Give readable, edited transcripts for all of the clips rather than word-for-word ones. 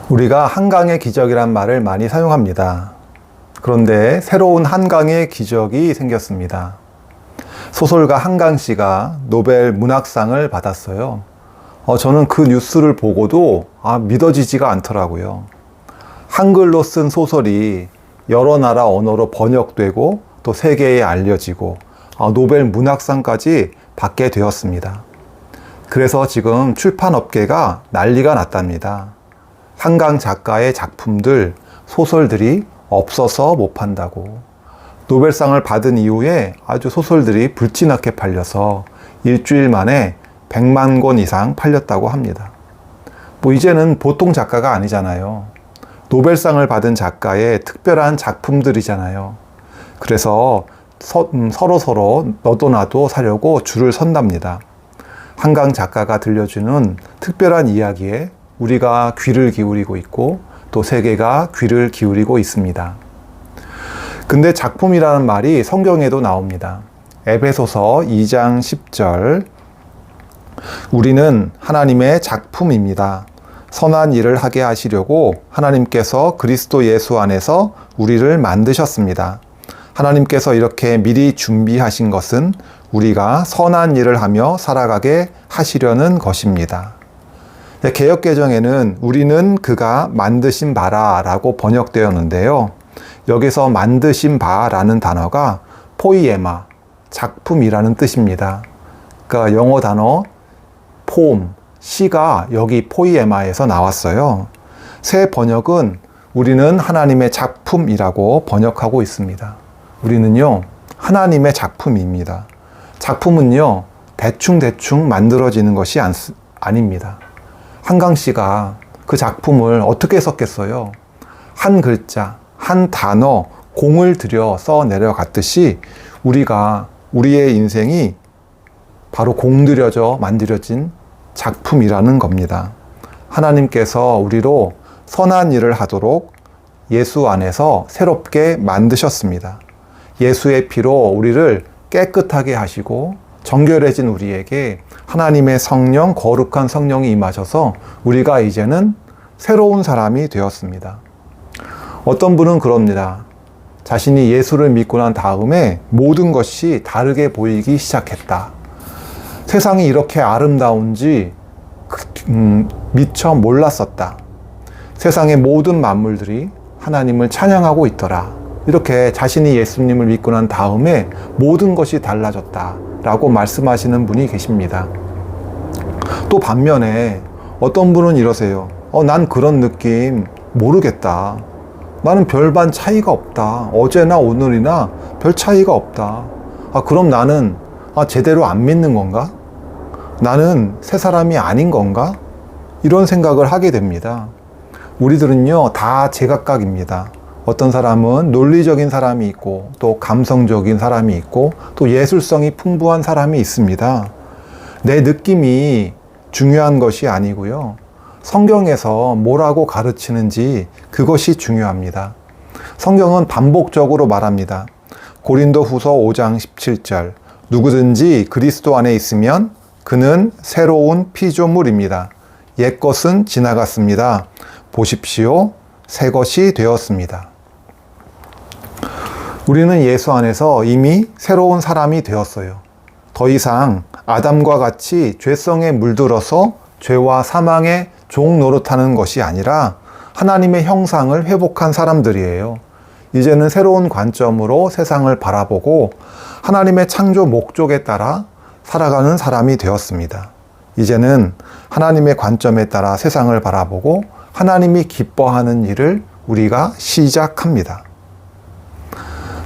우리가 한강의 기적이란 말을 많이 사용합니다. 그런데 새로운 한강의 기적이 생겼습니다. 소설가 한강 씨가 노벨 문학상을 받았어요. 저는 그 뉴스를 보고도 믿어지지가 않더라고요. 한글로 쓴 소설이 여러 나라 언어로 번역되고 또 세계에 알려지고 노벨 문학상까지 받게 되었습니다. 그래서 지금 출판업계가 난리가 났답니다. 한강 작가의 작품들, 소설들이 없어서 못 판다고. 노벨상을 받은 이후에 아주 소설들이 불티나게 팔려서 일주일 만에 100만 권 이상 팔렸다고 합니다. 이제는 보통 작가가 아니잖아요. 노벨상을 받은 작가의 특별한 작품들이잖아요. 그래서 서로 너도 나도 사려고 줄을 선답니다. 한강 작가가 들려주는 특별한 이야기에 우리가 귀를 기울이고 있고 또 세계가 귀를 기울이고 있습니다. 근데 작품이라는 말이 성경에도 나옵니다. 에베소서 2장 10절 우리는 하나님의 작품입니다. 선한 일을 하게 하시려고 하나님께서 그리스도 예수 안에서 우리를 만드셨습니다. 하나님께서 이렇게 미리 준비하신 것은 우리가 선한 일을 하며 살아가게 하시려는 것입니다. 개역개정에는 우리는 그가 만드신 바라 라고 번역되었는데요. 여기서 만드신 바라는 단어가 포이에마, 작품이라는 뜻입니다. 그러니까 영어 단어 폼, 시가 여기 포이에마에서 나왔어요. 새 번역은 우리는 하나님의 작품이라고 번역하고 있습니다. 우리는요, 하나님의 작품입니다. 작품은요, 대충 만들어지는 것이 아닙니다. 한강 씨가 그 작품을 어떻게 썼겠어요? 한 글자, 한 단어, 공을 들여 써 내려갔듯이 우리의 인생이 바로 공들여져 만들어진 작품이라는 겁니다. 하나님께서 우리로 선한 일을 하도록 예수 안에서 새롭게 만드셨습니다. 예수의 피로 우리를 깨끗하게 하시고 정결해진 우리에게 하나님의 성령, 거룩한 성령이 임하셔서 우리가 이제는 새로운 사람이 되었습니다. 어떤 분은 그럽니다. 자신이 예수를 믿고 난 다음에 모든 것이 다르게 보이기 시작했다. 세상이 이렇게 아름다운지 미처 몰랐었다. 세상의 모든 만물들이 하나님을 찬양하고 있더라. 이렇게 자신이 예수님을 믿고 난 다음에 모든 것이 달라졌다 라고 말씀하시는 분이 계십니다. 또 반면에 어떤 분은 이러세요. 난 그런 느낌 모르겠다. 나는 별반 차이가 없다. 어제나 오늘이나 별 차이가 없다. 그럼 나는 제대로 안 믿는 건가? 나는 새 사람이 아닌 건가? 이런 생각을 하게 됩니다. 우리들은요, 다 제각각입니다. 어떤 사람은 논리적인 사람이 있고 또 감성적인 사람이 있고 또 예술성이 풍부한 사람이 있습니다. 내 느낌이 중요한 것이 아니고요. 성경에서 뭐라고 가르치는지 그것이 중요합니다. 성경은 반복적으로 말합니다. 고린도후서 5장 17절 누구든지 그리스도 안에 있으면 그는 새로운 피조물입니다. 옛것은 지나갔습니다. 보십시오. 새 것이 되었습니다. 우리는 예수 안에서 이미 새로운 사람이 되었어요. 더 이상 아담과 같이 죄성에 물들어서 죄와 사망의 종 노릇하는 것이 아니라 하나님의 형상을 회복한 사람들이에요. 이제는 새로운 관점으로 세상을 바라보고 하나님의 창조 목적에 따라 살아가는 사람이 되었습니다. 이제는 하나님의 관점에 따라 세상을 바라보고 하나님이 기뻐하는 일을 우리가 시작합니다.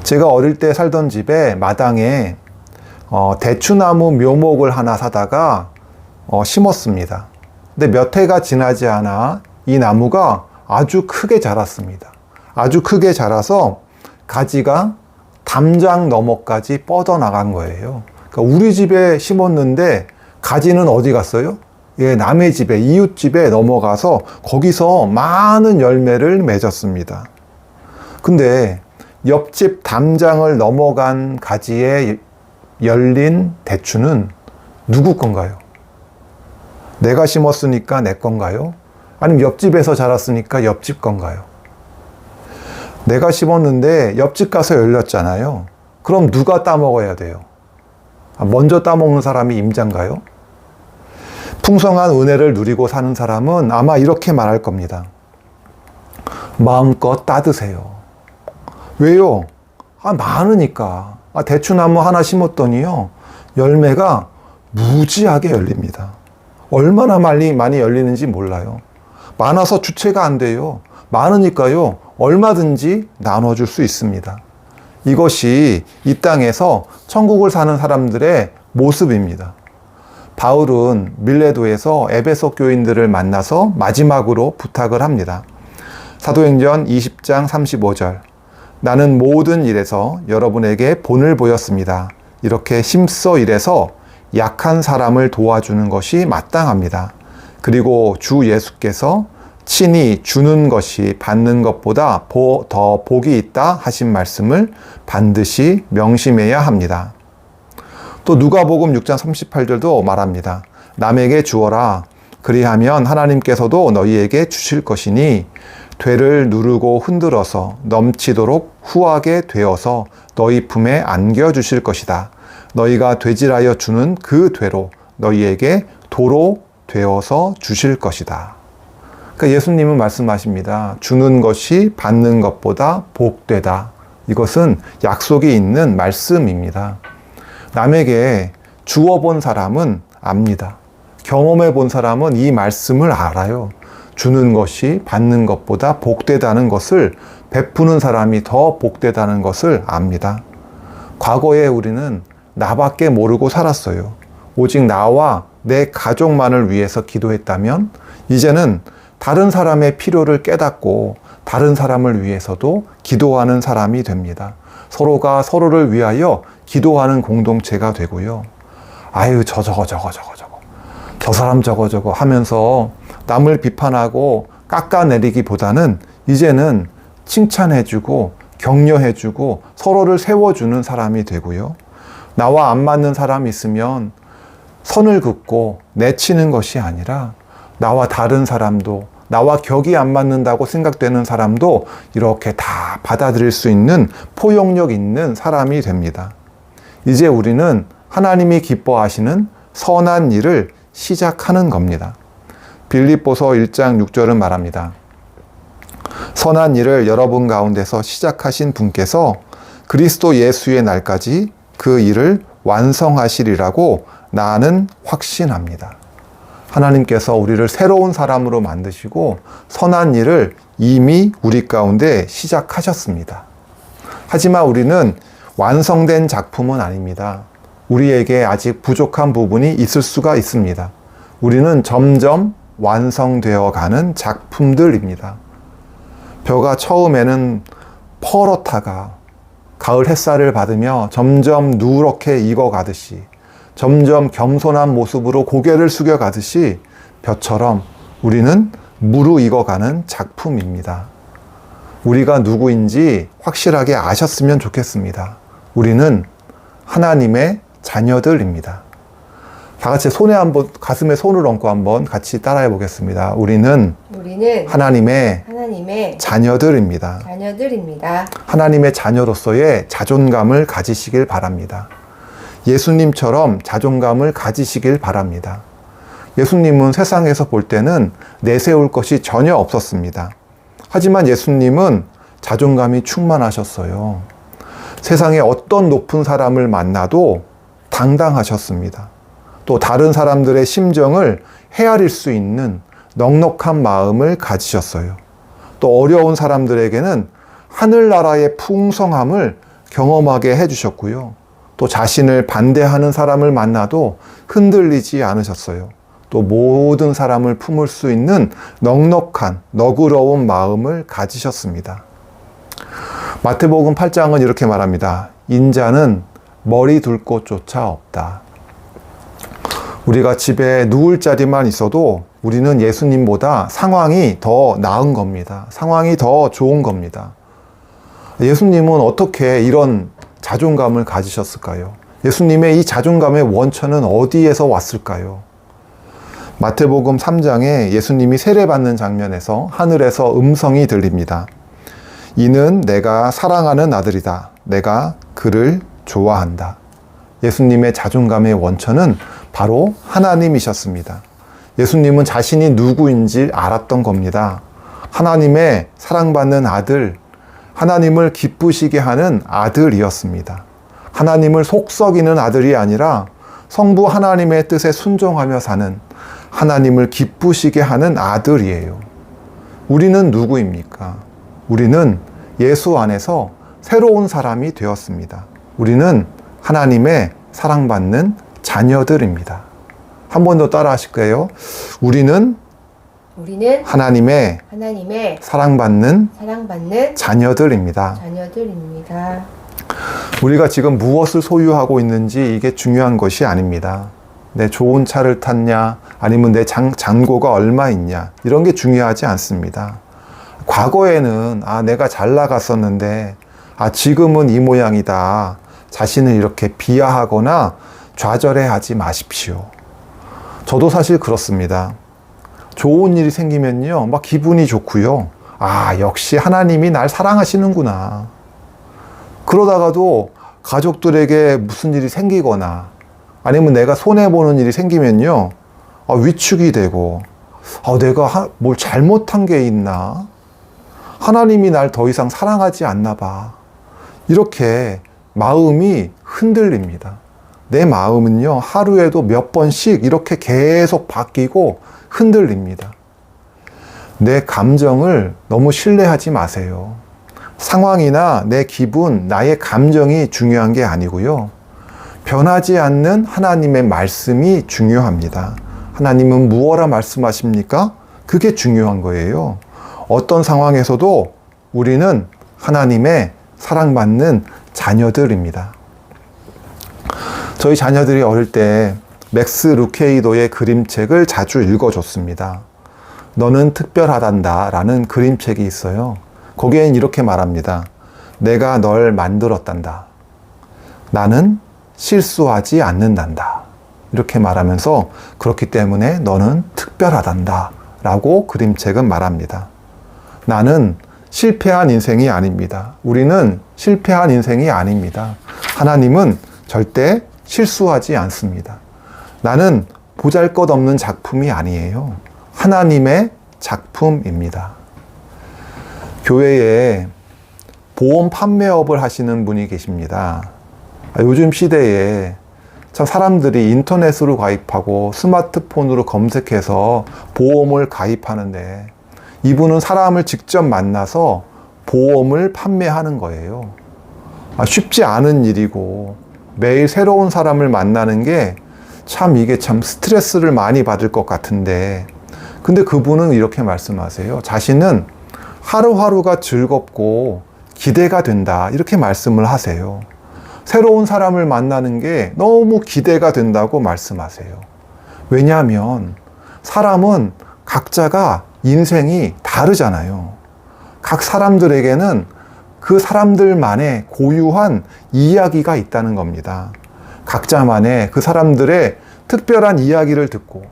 제가 어릴 때 살던 집에 마당에 대추나무 묘목을 하나 사다가 심었습니다. 근데 몇 해가 지나지 않아 이 나무가 아주 크게 자랐습니다. 아주 크게 자라서 가지가 담장 너머까지 뻗어나간 거예요. 그러니까 우리 집에 심었는데 가지는 어디 갔어요? 남의 집에, 이웃 집에 넘어가서 거기서 많은 열매를 맺었습니다. 근데 옆집 담장을 넘어간 가지의 열린 대추는 누구 건가요? 내가 심었으니까 내 건가요? 아니면 옆집에서 자랐으니까 옆집 건가요? 내가 심었는데 옆집 가서 열렸잖아요. 그럼 누가 따먹어야 돼요? 먼저 따먹는 사람이 임자인가요? 풍성한 은혜를 누리고 사는 사람은 아마 이렇게 말할 겁니다. 마음껏 따드세요. 왜요? 많으니까. 대추나무 하나 심었더니요, 열매가 무지하게 열립니다. 얼마나 많이 열리는지 몰라요. 많아서 주체가 안 돼요. 많으니까요, 얼마든지 나눠줄 수 있습니다. 이것이 이 땅에서 천국을 사는 사람들의 모습입니다. 바울은 밀레도에서 에베소 교인들을 만나서 마지막으로 부탁을 합니다. 사도행전 20장 35절. 나는 모든 일에서 여러분에게 본을 보였습니다. 이렇게 힘써 일해서 약한 사람을 도와주는 것이 마땅합니다. 그리고 주 예수께서 친히 주는 것이 받는 것보다 더 복이 있다 하신 말씀을 반드시 명심해야 합니다. 또 누가복음 6장 38절도 말합니다. 남에게 주어라. 그리하면 하나님께서도 너희에게 주실 것이니 되를 누르고 흔들어서 넘치도록 후하게 되어서 너희 품에 안겨주실 것이다. 너희가 되질하여 주는 그 되로 너희에게 도로 되어서 주실 것이다. 그러니까 예수님은 말씀하십니다. 주는 것이 받는 것보다 복되다. 이것은 약속이 있는 말씀입니다. 남에게 주어본 사람은 압니다. 경험해 본 사람은 이 말씀을 알아요. 주는 것이 받는 것보다 복되다는 것을, 베푸는 사람이 더 복되다는 것을 압니다. 과거에 우리는 나밖에 모르고 살았어요. 오직 나와 내 가족만을 위해서 기도했다면 이제는 다른 사람의 필요를 깨닫고 다른 사람을 위해서도 기도하는 사람이 됩니다. 서로가 서로를 위하여 기도하는 공동체가 되고요. 아유, 저거. 저 사람 저거 하면서 남을 비판하고 깎아내리기보다는 이제는 칭찬해주고 격려해주고 서로를 세워주는 사람이 되고요. 나와 안 맞는 사람이 있으면 선을 긋고 내치는 것이 아니라 나와 다른 사람도, 나와 격이 안 맞는다고 생각되는 사람도 이렇게 다 받아들일 수 있는 포용력 있는 사람이 됩니다. 이제 우리는 하나님이 기뻐하시는 선한 일을 시작하는 겁니다. 빌립보서 1장 6절은 말합니다. 선한 일을 여러분 가운데서 시작하신 분께서 그리스도 예수의 날까지 그 일을 완성하시리라고 나는 확신합니다. 하나님께서 우리를 새로운 사람으로 만드시고 선한 일을 이미 우리 가운데 시작하셨습니다. 하지만 우리는 완성된 작품은 아닙니다. 우리에게 아직 부족한 부분이 있을 수가 있습니다. 우리는 점점 완성되어 가는 작품들입니다. 벼가 처음에는 퍼렇다가 가을 햇살을 받으며 점점 누렇게 익어가듯이, 점점 겸손한 모습으로 고개를 숙여가듯이 벼처럼 우리는 무르익어가는 작품입니다. 우리가 누구인지 확실하게 아셨으면 좋겠습니다. 우리는 하나님의 자녀들입니다. 다 같이 가슴에 손을 얹고 한번 같이 따라해 보겠습니다. 우리는 하나님의 자녀들입니다. 하나님의 자녀로서의 자존감을 가지시길 바랍니다. 예수님처럼 자존감을 가지시길 바랍니다. 예수님은 세상에서 볼 때는 내세울 것이 전혀 없었습니다. 하지만 예수님은 자존감이 충만하셨어요. 세상에 어떤 높은 사람을 만나도 당당하셨습니다. 또 다른 사람들의 심정을 헤아릴 수 있는 넉넉한 마음을 가지셨어요. 또 어려운 사람들에게는 하늘나라의 풍성함을 경험하게 해주셨고요. 또 자신을 반대하는 사람을 만나도 흔들리지 않으셨어요. 또 모든 사람을 품을 수 있는 넉넉한 너그러운 마음을 가지셨습니다. 마태복음 8장은 이렇게 말합니다. 인자는 머리 둘 곳조차 없다. 우리가 집에 누울 자리만 있어도 우리는 예수님보다 상황이 더 나은 겁니다. 상황이 더 좋은 겁니다. 예수님은 어떻게 이런 자존감을 가지셨을까요? 예수님의 이 자존감의 원천은 어디에서 왔을까요? 마태복음 3장에 예수님이 세례받는 장면에서 하늘에서 음성이 들립니다. 이는 내가 사랑하는 아들이다. 내가 그를 좋아한다. 예수님의 자존감의 원천은 바로 하나님이셨습니다. 예수님은 자신이 누구인지 알았던 겁니다. 하나님의 사랑받는 아들, 하나님을 기쁘시게 하는 아들이었습니다. 하나님을 속썩이는 아들이 아니라 성부 하나님의 뜻에 순종하며 사는, 하나님을 기쁘시게 하는 아들이에요. 우리는 누구입니까? 우리는 예수 안에서 새로운 사람이 되었습니다. 우리는 하나님의 사랑받는 자녀들입니다. 한 번 더 따라 하실까요? 우리는 하나님의 사랑받는 자녀들입니다. 우리가 지금 무엇을 소유하고 있는지 이게 중요한 것이 아닙니다. 내 좋은 차를 탔냐, 아니면 내 잔고가 얼마 있냐, 이런 게 중요하지 않습니다. 과거에는 내가 잘 나갔었는데 지금은 이 모양이다. 자신을 이렇게 비하하거나 좌절해하지 마십시오. 저도 사실 그렇습니다. 좋은 일이 생기면요, 막 기분이 좋고요. 역시 하나님이 날 사랑하시는구나. 그러다가도 가족들에게 무슨 일이 생기거나 아니면 내가 손해보는 일이 생기면요, 위축이 되고, 내가 뭘 잘못한 게 있나? 하나님이 날 더 이상 사랑하지 않나 봐. 이렇게 마음이 흔들립니다. 내 마음은요, 하루에도 몇 번씩 이렇게 계속 바뀌고 흔들립니다. 내 감정을 너무 신뢰하지 마세요. 상황이나 내 기분, 나의 감정이 중요한 게 아니고요. 변하지 않는 하나님의 말씀이 중요합니다. 하나님은 무엇라 말씀하십니까? 그게 중요한 거예요. 어떤 상황에서도 우리는 하나님의 사랑받는 자녀들입니다. 저희 자녀들이 어릴 때 맥스 루케이도의 그림책을 자주 읽어줬습니다. 너는 특별하단다 라는 그림책이 있어요. 거기엔 이렇게 말합니다. 내가 널 만들었단다. 나는 실수하지 않는단다. 이렇게 말하면서 그렇기 때문에 너는 특별하단다 라고 그림책은 말합니다. 나는 실패한 인생이 아닙니다. 우리는 실패한 인생이 아닙니다. 하나님은 절대 실수하지 않습니다. 나는 보잘것없는 작품이 아니에요. 하나님의 작품입니다. 교회에 보험 판매업을 하시는 분이 계십니다. 요즘 시대에 참 사람들이 인터넷으로 가입하고 스마트폰으로 검색해서 보험을 가입하는데 이분은 사람을 직접 만나서 보험을 판매하는 거예요. 쉽지 않은 일이고 매일 새로운 사람을 만나는 게 이게 참 스트레스를 많이 받을 것 같은데, 근데 그분은 이렇게 말씀하세요. 자신은 하루하루가 즐겁고 기대가 된다. 이렇게 말씀을 하세요. 새로운 사람을 만나는 게 너무 기대가 된다고 말씀하세요. 왜냐하면 사람은 각자가 인생이 다르잖아요. 각 사람들에게는 그 사람들만의 고유한 이야기가 있다는 겁니다. 각자만의 그 사람들의 특별한 이야기를 듣고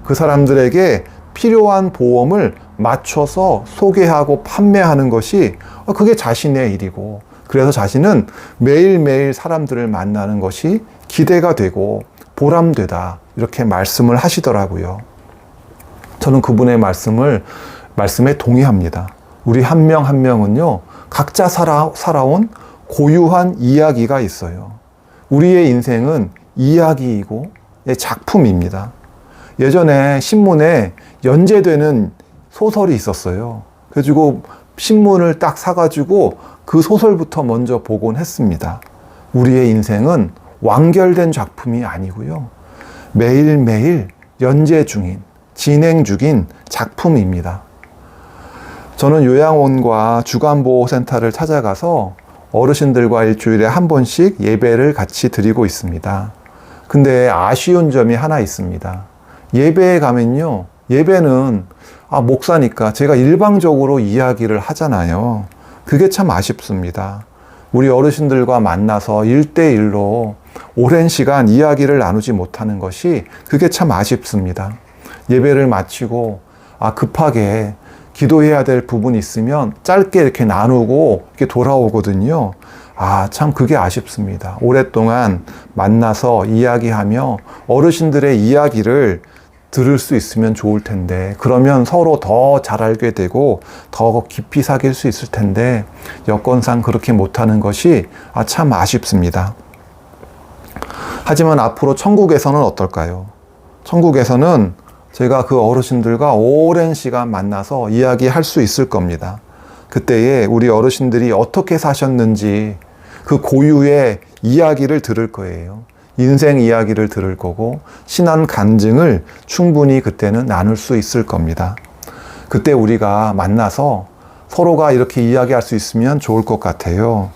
그 사람들에게 필요한 보험을 맞춰서 소개하고 판매하는 것이 그게 자신의 일이고, 그래서 자신은 매일매일 사람들을 만나는 것이 기대가 되고 보람되다. 이렇게 말씀을 하시더라고요. 저는 그분의 말씀에 동의합니다. 우리 한 명 한 명은요, 각자 살아온 고유한 이야기가 있어요. 우리의 인생은 이야기이고 작품입니다. 예전에 신문에 연재되는 소설이 있었어요. 그래가지고 신문을 딱 사가지고 그 소설부터 먼저 보곤 했습니다. 우리의 인생은 완결된 작품이 아니고요. 매일매일 연재 중인, 진행 중인 작품입니다. 저는 요양원과 주간보호센터를 찾아가서 어르신들과 일주일에 한 번씩 예배를 같이 드리고 있습니다. 근데 아쉬운 점이 하나 있습니다. 예배에 가면요, 예배는 목사니까 제가 일방적으로 이야기를 하잖아요. 그게 참 아쉽습니다. 우리 어르신들과 만나서 1대1로 오랜 시간 이야기를 나누지 못하는 것이 그게 참 아쉽습니다. 예배를 마치고 급하게 기도해야 될 부분이 있으면 짧게 이렇게 나누고 이렇게 돌아오거든요. 참 그게 아쉽습니다. 오랫동안 만나서 이야기하며 어르신들의 이야기를 들을 수 있으면 좋을 텐데, 그러면 서로 더 잘 알게 되고 더 깊이 사귈 수 있을 텐데 여건상 그렇게 못하는 것이 참 아쉽습니다. 하지만 앞으로 천국에서는 어떨까요? 천국에서는 제가 그 어르신들과 오랜 시간 만나서 이야기할 수 있을 겁니다. 그때에 우리 어르신들이 어떻게 사셨는지 그 고유의 이야기를 들을 거예요. 인생 이야기를 들을 거고 신앙 간증을 충분히 그때는 나눌 수 있을 겁니다. 그때 우리가 만나서 서로가 이렇게 이야기할 수 있으면 좋을 것 같아요.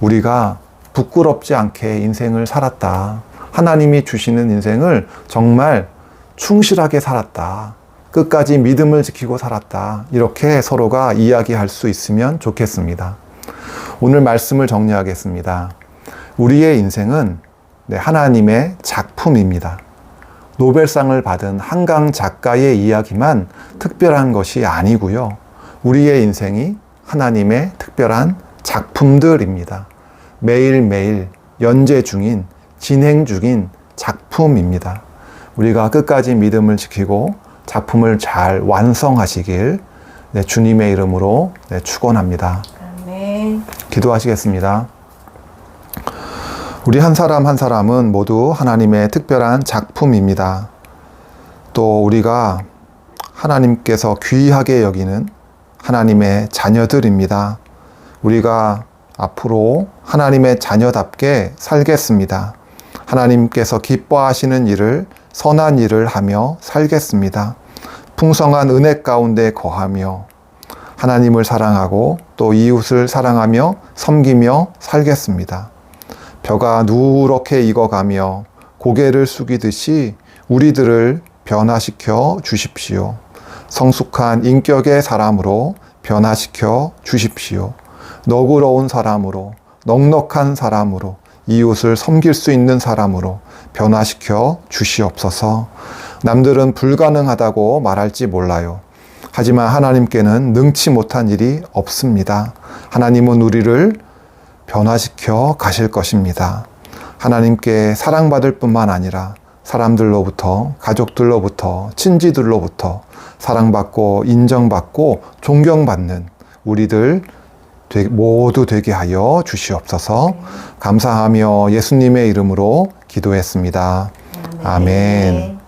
우리가 부끄럽지 않게 인생을 살았다. 하나님이 주시는 인생을 정말 충실하게 살았다. 끝까지 믿음을 지키고 살았다. 이렇게 서로가 이야기할 수 있으면 좋겠습니다. 오늘 말씀을 정리하겠습니다. 우리의 인생은 하나님의 작품입니다. 노벨상을 받은 한강 작가의 이야기만 특별한 것이 아니고요. 우리의 인생이 하나님의 특별한 작품들입니다. 매일매일 연재 중인, 진행 중인 작품입니다. 우리가 끝까지 믿음을 지키고 작품을 잘 완성하시길 주님의 이름으로 축원합니다. 아멘. 기도하시겠습니다. 우리 한 사람 한 사람은 모두 하나님의 특별한 작품입니다. 또 우리가 하나님께서 귀하게 여기는 하나님의 자녀들입니다. 우리가 앞으로 하나님의 자녀답게 살겠습니다. 하나님께서 기뻐하시는 일을, 선한 일을 하며 살겠습니다. 풍성한 은혜 가운데 거하며 하나님을 사랑하고 또 이웃을 사랑하며 섬기며 살겠습니다. 벼가 누렇게 익어가며 고개를 숙이듯이 우리들을 변화시켜 주십시오. 성숙한 인격의 사람으로 변화시켜 주십시오. 너그러운 사람으로, 넉넉한 사람으로, 이웃을 섬길 수 있는 사람으로 변화시켜 주시옵소서. 남들은 불가능하다고 말할지 몰라요. 하지만 하나님께는 능치 못한 일이 없습니다. 하나님은 우리를 변화시켜 가실 것입니다. 하나님께 사랑받을 뿐만 아니라 사람들로부터, 가족들로부터, 친지들로부터 사랑받고 인정받고 존경받는 우리들 모두 되게 하여 주시옵소서. 감사하며 예수님의 이름으로 기도했습니다. 아멘.